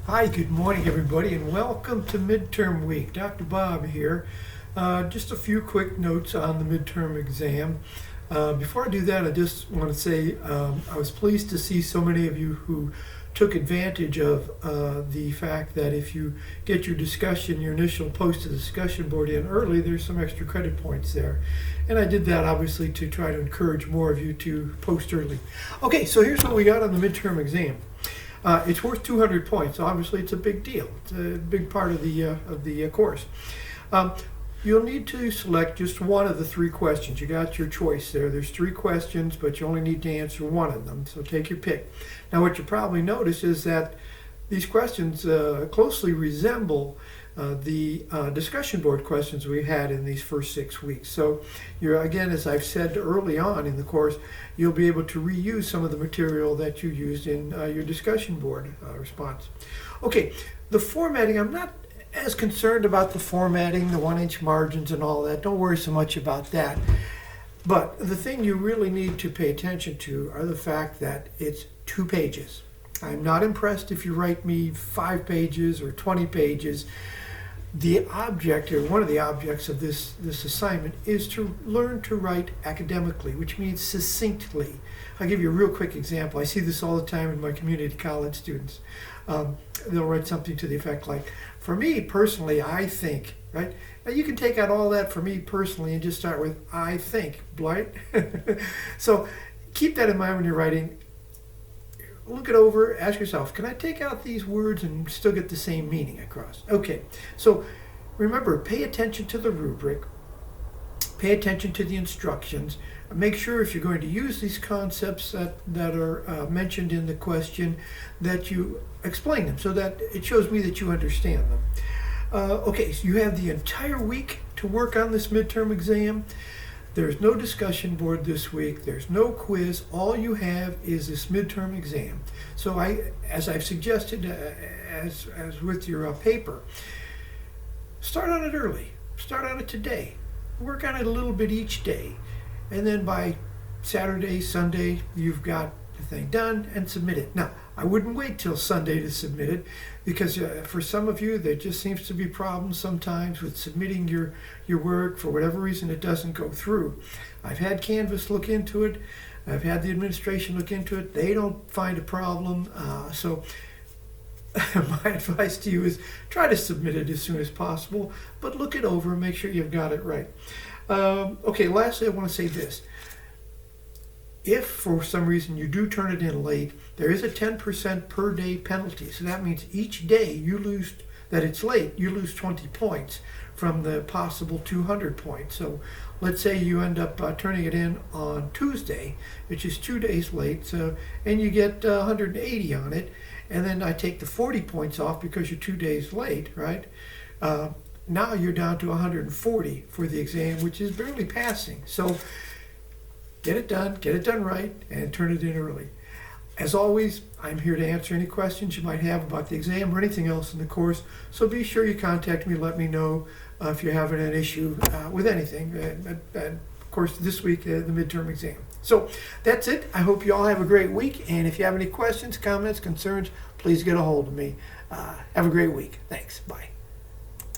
Hi, good morning everybody, and welcome to midterm week. Dr. Bob here. Just a few quick notes on the midterm exam. Before I do that, I just want to say I was pleased to see so many of you who took advantage of the fact that if you get your initial post to the discussion board in early, there's some extra credit points there. And I did that obviously to try to encourage more of you to post early. Okay, so here's what we got on the midterm exam. It's worth 200 points. Obviously, it's a big deal. It's a big part of the course. You'll need to select just one of the three questions. You got your choice there. There's three questions, but you only need to answer one of them. So take your pick. Now, what you probably notice is that these questions closely resemble the discussion board questions we had in these first 6 weeks. So again, as I've said early on in the course, you'll be able to reuse some of the material that you used in your discussion board response. Okay, the formatting, I'm not as concerned about the formatting, the 1-inch margins and all that. Don't worry so much about that. But the thing you really need to pay attention to are the fact that it's 2 pages. I'm not impressed if you write me 5 pages or 20 pages. The object, or one of the objects of this assignment, is to learn to write academically, which means succinctly. I'll give you a real quick example. I see this all the time in my community college students. They'll write something to the effect like, for me personally, I think, right? Now you can take out all that for me personally and just start with, I think, right? So keep that in mind when you're writing. Look it over, ask yourself, can I take out these words and still get the same meaning across? Okay, so remember, pay attention to the rubric, pay attention to the instructions, make sure if you're going to use these concepts that are mentioned in the question that you explain them so that it shows me that you understand them. Okay, so you have the entire week to work on this midterm exam. There's no discussion board this week. There's no quiz. All you have is this midterm exam. So as I've suggested, as with your paper, start on it early. Start on it today. Work on it a little bit each day. And then by Saturday, Sunday, you've got the thing done and submit it. Now, I wouldn't wait till Sunday to submit it because for some of you, there just seems to be problems sometimes with submitting your work. For whatever reason, it doesn't go through. I've had Canvas look into it. I've had the administration look into it. They don't find a problem. So my advice to you is try to submit it as soon as possible, but look it over and make sure you've got it right. Okay, lastly, I want to say this. If for some reason you do turn it in late, there is a 10% per day penalty. So that means each day that it's late, you lose 20 points from the possible 200 points. So let's say you end up turning it in on Tuesday, which is 2 days late, and you get 180 on it, and then I take the 40 points off because you're 2 days late, right? Now you're down to 140 for the exam, which is barely passing. So get it done right, and turn it in early. As always, I'm here to answer any questions you might have about the exam or anything else in the course, so be sure you contact me, let me know if you're having an issue with anything. And of course, this week, the midterm exam. So that's it. I hope you all have a great week, and if you have any questions, comments, concerns, please get a hold of me. Have a great week. Thanks. Bye.